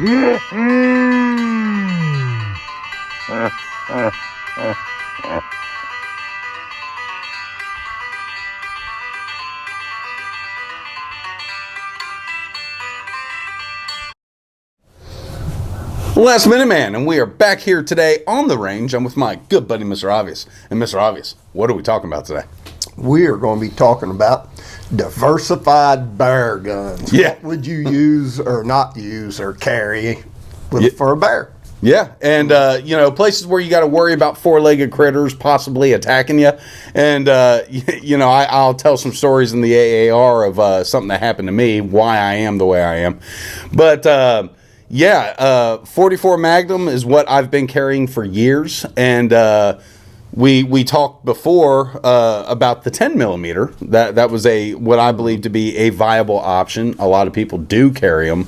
Last Minute Man, and we are back here today on the range. I'm with my good buddy, Mr. Obvious. And Mr. Obvious, what are we talking about today? We are going to be talking about diversified bear guns. Yeah. What would you use or not use or carry for a bear? Yeah, and places where you got to worry about four-legged critters possibly attacking you, and I'll tell some stories in the AAR of something that happened to me, why I am the way I am, but 44 Magnum is what I've been carrying for years, and we talked before about the 10 millimeter. That was what I believe to be a viable option. A lot of people do carry them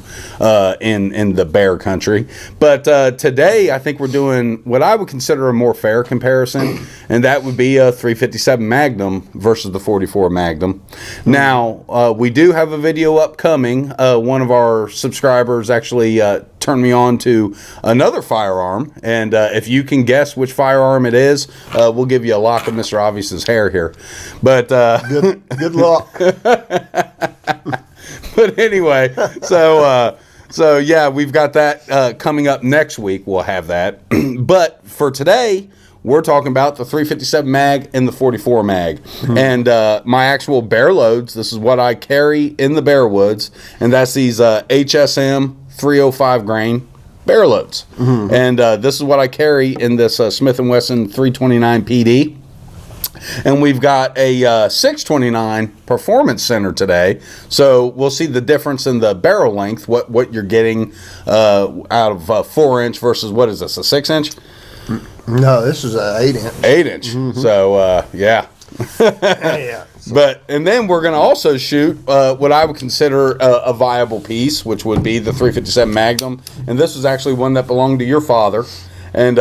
in the bear country. But today, I think we're doing what I would consider a more fair comparison, and that would be a 357 Magnum versus the 44 Magnum. Now, we do have a video upcoming. One of our subscribers actually turned me on to another firearm, and if you can guess which firearm it is, we'll give you a lock of Mr. Obvious's hair here. But good luck. But anyway, so yeah, we've got that coming up next week. We'll have that. But for today, we're talking about the 357 mag and the 44 mag. And my actual bear loads, this is what I carry in the bear woods, and that's these HSM 305 grain bear loads. And this is what I carry in this Smith & Wesson 329 PD. And we've got a 629 Performance Center today. So we'll see the difference in the barrel length, what you're getting out of a 4-inch versus, what is this, a 6-inch? No, this is an 8-inch. 8-inch. So, yeah. Yeah. And then we're going to also shoot what I would consider a viable piece, which would be the 357 Magnum. And this was actually one that belonged to your father. And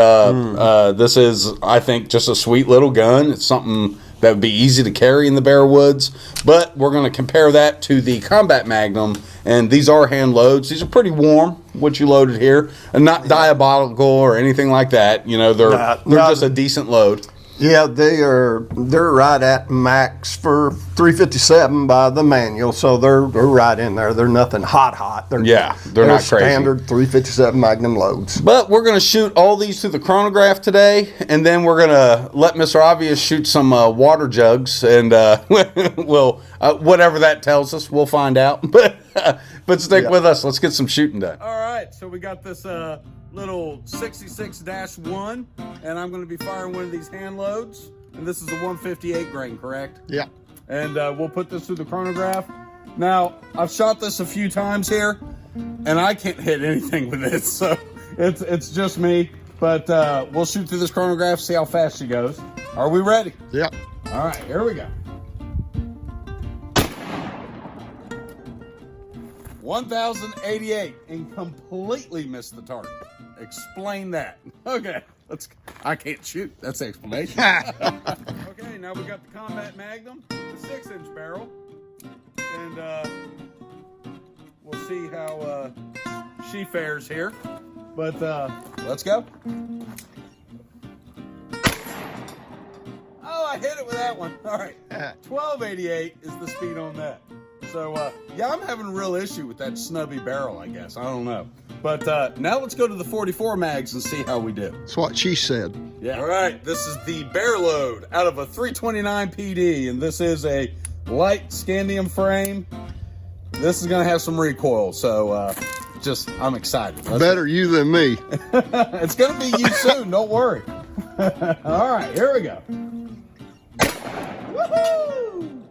this is, I think, just a sweet little gun. It's something that would be easy to carry in the bear woods. But we're going to compare that to the Combat Magnum. And these are hand loads. These are pretty warm, what you loaded here. And not diabolical or anything like that. You know, they're just a decent load. Yeah, they're right at max for 357 by the manual, so they're right in there. They're nothing hot. They're not crazy. Standard 357 Magnum loads. But we're going to shoot all these through the chronograph today, and then we're going to let Mr. Obvious shoot some water jugs, and we'll whatever that tells us, we'll find out. But stick with us. Let's get some shooting done. All right, so we got this little 66-1, and I'm going to be firing one of these hand loads, and this is the 158 grain, correct? Yeah. And we'll put this through the chronograph. Now, I've shot this a few times here, and I can't hit anything with this, so it's just me. But we'll shoot through this chronograph, see how fast she goes. Are we ready? Yeah. All right, here we go. 1,088 and completely missed the target. Explain that. Okay, I can't shoot. That's the explanation. Okay, now we got the Combat Magnum, the 6-inch barrel, and we'll see how she fares here. But let's go. Oh, I hit it with that one. All right, 1288 is the speed on that. So, yeah, I'm having a real issue with that snubby barrel, I guess. I don't know. But now let's go to the 44 mags and see how we do. That's what she said. Yeah. All right, this is the bear load out of a 329 PD, and this is a light scandium frame. This is going to have some recoil, so I'm excited. Better you than me. It's going to be you soon, don't worry. All right, here we go. Woohoo!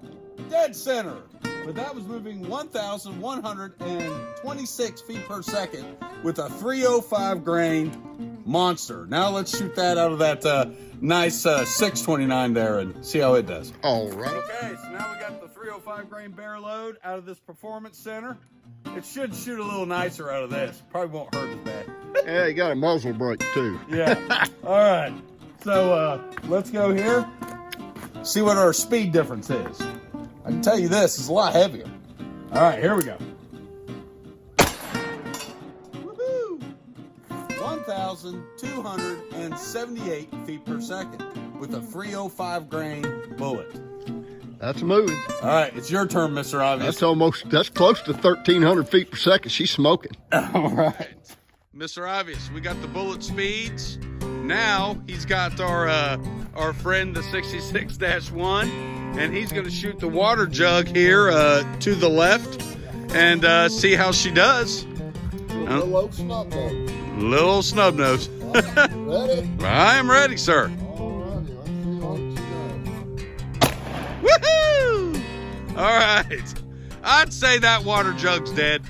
Dead center. But that was moving 1,126 feet per second with a 305 grain monster. Now let's shoot that out of that nice 629 there and see how it does. All right. Okay, so now we got the 305 grain bear load out of this Performance Center. It should shoot a little nicer out of this. Probably won't hurt as bad. Yeah, you got a muzzle brake too. Yeah. All right. So let's go here. See what our speed difference is. I can tell you this is a lot heavier. All right, here we go. Woo-hoo. 3,278 feet per second with a 305 grain bullet. That's moving. All right, it's your turn, Mr. Obvious. That's close to 1,300 feet per second. She's smoking. All right. Mr. Obvious, we got the bullet speeds. Now he's got our friend, the 66-1, and he's going to shoot the water jug here to the left and see how she does. Little old snub nose. Little old snub nose. Ready? I am ready, sir. Alrighty, let's see what she does. Woohoo! All right. I'd say that water jug's dead.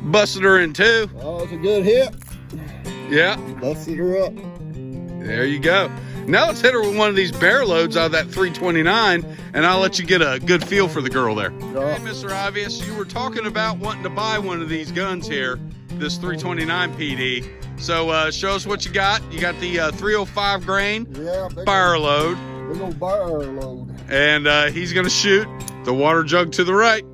Busted her in two. Oh, it's a good hit. Yeah, Busted her up. there you go. Now let's hit her with one of these bear loads out of that 329, and I'll let you get a good feel for the girl there. Hey, Mr. Obvious, you were talking about wanting to buy one of these guns here, this 329 PD. So show us what you got. You got the 305 grain fire load. Big old fire load. And he's going to shoot the water jug to the right.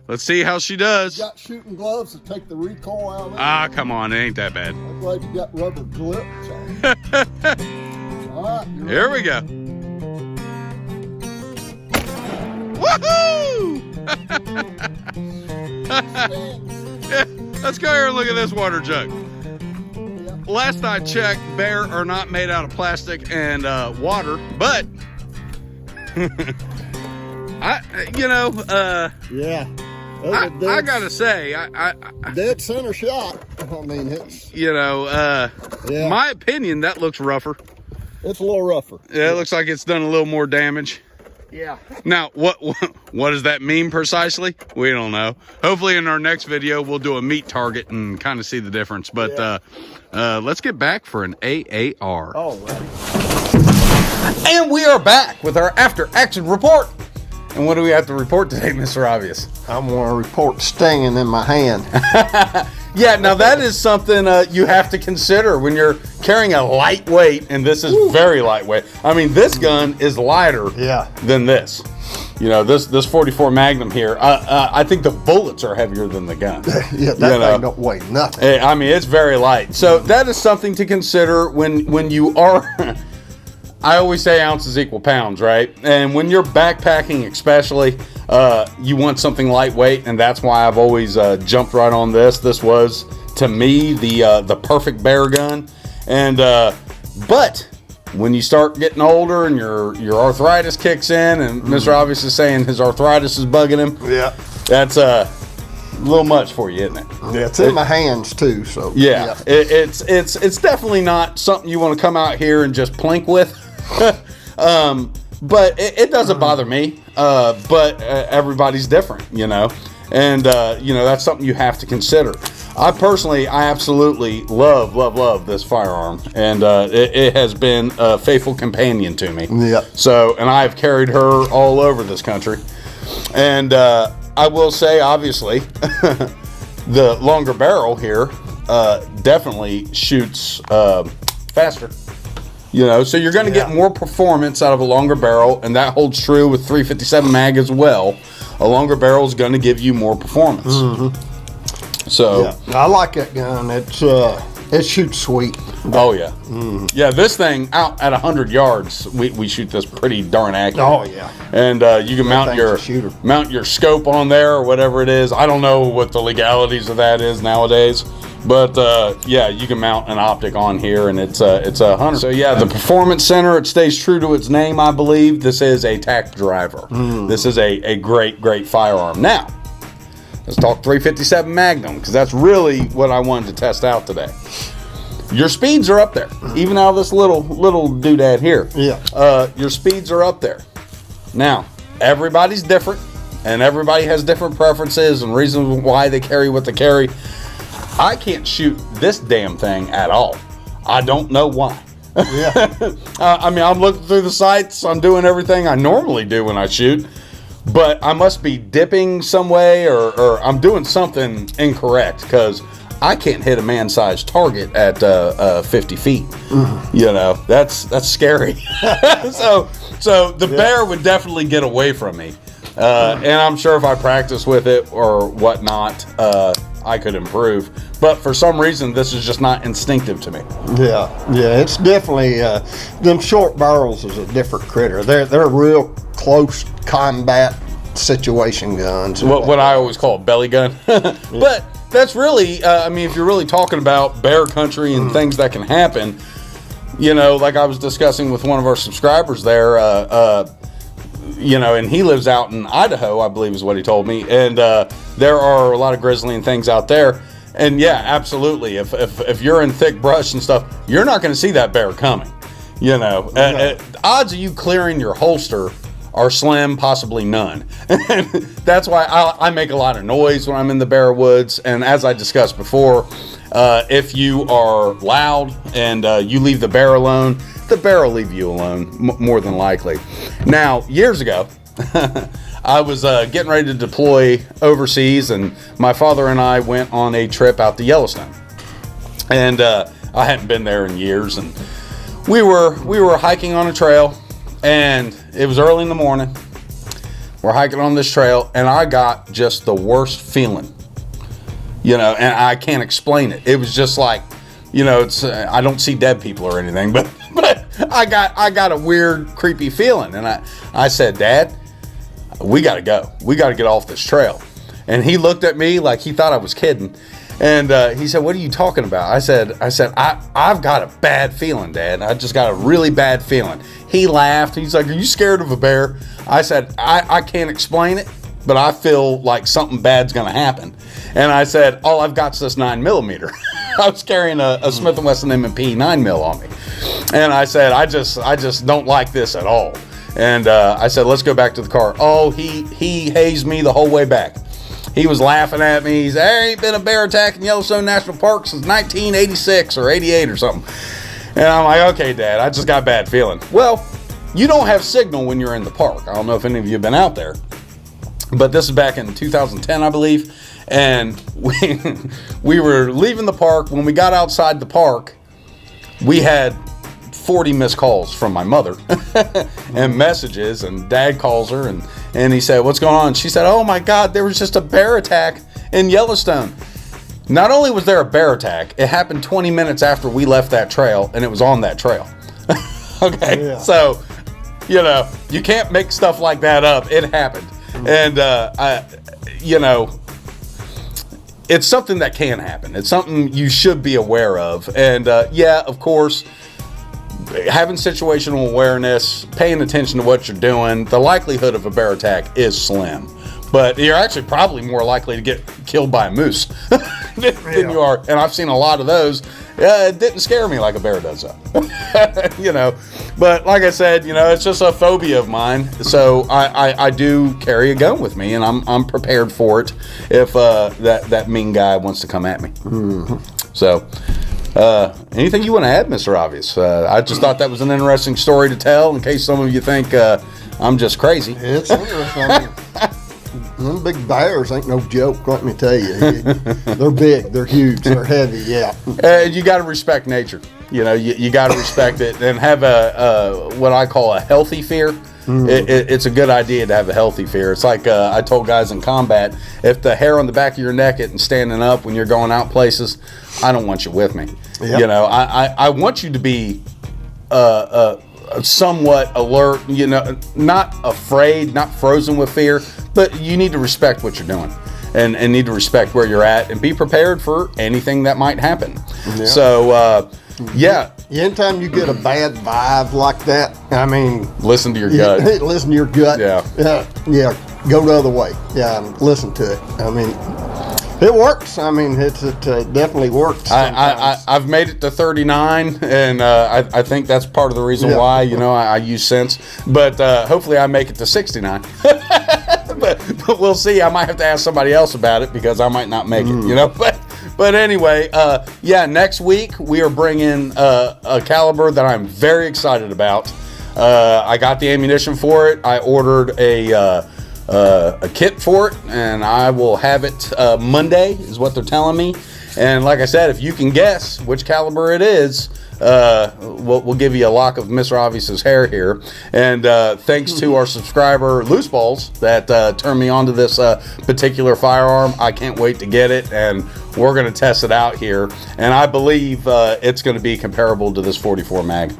Let's see how she does. You got shooting gloves to take the recoil out of it. Ah, come on. It ain't that bad. I'm glad you got rubber grips on. All right. Here we go. Woohoo! Yeah, let's go here and look at this water jug. Last I checked, bear are not made out of plastic and water, but Yeah. I gotta say, I dead center shot. I mean, it's my opinion, that looks rougher. it's a little rougher. Yeah, it looks like it's done a little more damage. Yeah. Now, what does that mean precisely? We don't know. Hopefully in our next video, we'll do a meat target and kind of see the difference. But let's get back for an AAR. All right. And we are back with our after action report. And what do we have to report today, Mr. Obvious? I'm going to report stinging in my hand. Yeah, now that is something you have to consider when you're carrying a lightweight, and this is very lightweight. I mean, this gun is lighter than this. You know, this 44 Magnum here, I think the bullets are heavier than the gun. Yeah, that thing don't weigh nothing. I mean, it's very light. So that is something to consider when you are... I always say ounces equal pounds, right? And when you're backpacking especially, you want something lightweight, and that's why I've always jumped right on this. This was, to me, the perfect bear gun. And but when you start getting older and your arthritis kicks in, and Mr. Obvious is saying his arthritis is bugging him, Yeah. that's a little much for you, isn't it? Yeah, it's in my hands too, so. Yeah. It's definitely not something you want to come out here and just plink with. But it doesn't bother me. But everybody's different, you know, and that's something you have to consider. I absolutely love this firearm, and it has been a faithful companion to me. Yeah. So, and I've carried her all over this country, and I will say, obviously, the longer barrel here definitely shoots faster. You know, so you're going to get more performance out of a longer barrel, and that holds true with 357 mag as well. A longer barrel is going to give you more performance. Mm-hmm. So I like that gun. It shoots sweet. Oh yeah, yeah. This thing out at 100 yards, we shoot this pretty darn accurate. Oh yeah. And you can mount your scope on there or whatever it is. I don't know what the legalities of that is nowadays. But yeah, you can mount an optic on here, and it's a 100. So yeah, the Performance Center, it stays true to its name, I believe. This is a tack driver. This is a great firearm. Now, let's talk 357 Magnum, because that's really what I wanted to test out today. Your speeds are up there, even out of this little doodad here. Yeah. Your speeds are up there. Now, everybody's different, and everybody has different preferences and reasons why they carry what they carry. I can't shoot this damn thing at all. I don't know why. Yeah. I mean, I'm looking through the sights. I'm doing everything I normally do when I shoot. But I must be dipping some way or I'm doing something incorrect, because I can't hit a man-sized target at 50 feet. You know, that's scary. So the bear would definitely get away from me. And I'm sure if I practice with it or whatnot, I could improve. But for some reason, this is just not instinctive to me. Yeah, it's definitely them short barrels is a different critter. They're real close combat situation guns. What I always call a belly gun. But that's really, I mean, if you're really talking about bear country and things that can happen, you know, like I was discussing with one of our subscribers there, you know, and he lives out in Idaho, I believe is what he told me. And there are a lot of grizzly and things out there. And yeah, absolutely. If you're in thick brush and stuff, you're not going to see that bear coming. You know, odds of you clearing your holster are slim, possibly none. And that's why I make a lot of noise when I'm in the bear woods. And as I discussed before, if you are loud and you leave the bear alone, the bear will leave you alone, more than likely. Now, years ago, I was getting ready to deploy overseas, and my father and I went on a trip out to Yellowstone. And I hadn't been there in years, and we were hiking on a trail, and it was early in the morning. We're hiking on this trail, and I got just the worst feeling, you know, and I can't explain it. It was just like, you know, it's I don't see dead people or anything, but I got a weird, creepy feeling, and I said, Dad, we got to go. We got to get off this trail. And he looked at me like he thought I was kidding. And he said, what are you talking about? I said, I've got a bad feeling, Dad. I just got a really bad feeling. He laughed. He's like, are you scared of a bear? I said, I can't explain it, but I feel like something bad's going to happen. And I said, all I've got is this 9mm. I was carrying a Smith & Wesson M&P 9mm on me. And I said, I just don't like this at all. And I said, let's go back to the car. Oh, he hazed me the whole way back. He was laughing at me. He said, there ain't been a bear attack in Yellowstone National Park since 1986 or 88 or something. And I'm like, okay, Dad, I just got a bad feeling. Well, you don't have signal when you're in the park. I don't know if any of you have been out there, but this is back in 2010, I believe. And we were leaving the park. When we got outside the park, we had 40 missed calls from my mother and messages, and Dad calls her and he said, what's going on? She said, oh my God, there was just a bear attack in Yellowstone. Not only was there a bear attack, it happened 20 minutes after we left that trail, and it was on that trail. Okay. Yeah. So, you know, you can't make stuff like that up. It happened. And, you know, it's something that can happen. It's something you should be aware of. And, yeah, of course, having situational awareness, paying attention to what you're doing, the likelihood of a bear attack is slim. But you're actually probably more likely to get killed by a moose than you are. And I've seen a lot of those. It didn't scare me like a bear does, though. You know, but like I said, you know, it's just a phobia of mine. So I do carry a gun with me, and I'm prepared for it if that mean guy wants to come at me. Mm-hmm. So. Anything you want to add, Mr. Obvious? I just thought that was an interesting story to tell in case some of you think I'm just crazy. It's interesting. Them big bears ain't no joke, let me tell you. They're big, they're huge, they're heavy, yeah. You got to respect nature. You know, you got to respect it and have a what I call a healthy fear. It's a good idea to have a healthy fear. It's like I told guys in combat, if the hair on the back of your neck isn't standing up when you're going out places, I don't want you with me. Yep. You know, I want you to be somewhat alert, you know, not afraid, not frozen with fear, but you need to respect what you're doing and need to respect where you're at and be prepared for anything that might happen. Yeah. So, yeah. Anytime you get a bad vibe like that, I mean, listen to your gut. Listen to your gut. Yeah. Yeah. Go the other way. Yeah. Listen to it. I mean, it works. I mean, it definitely works. I've made it to 39, and I think that's part of the reason why. You know, I use sense, but hopefully I make it to 69. but we'll see. I might have to ask somebody else about it because I might not make it. You know, but anyway, yeah. Next week we are bringing a caliber that I'm very excited about. I got the ammunition for it. I ordered a kit for it, and I will have it Monday is what they're telling me. And like I said, if you can guess which caliber it is, we'll give you a lock of Mr. Obvious's hair here. And thanks to our subscriber Loose Balls that turned me on to this particular firearm. I can't wait to get it, and we're going to test it out here. And I believe it's going to be comparable to this 44 mag.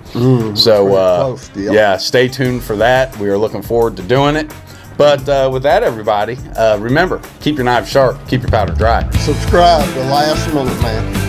So close deal. yeah, stay tuned for that. We are looking forward to doing it. But with that, everybody, remember, keep your knives sharp, keep your powder dry. Subscribe to Last Minute Man.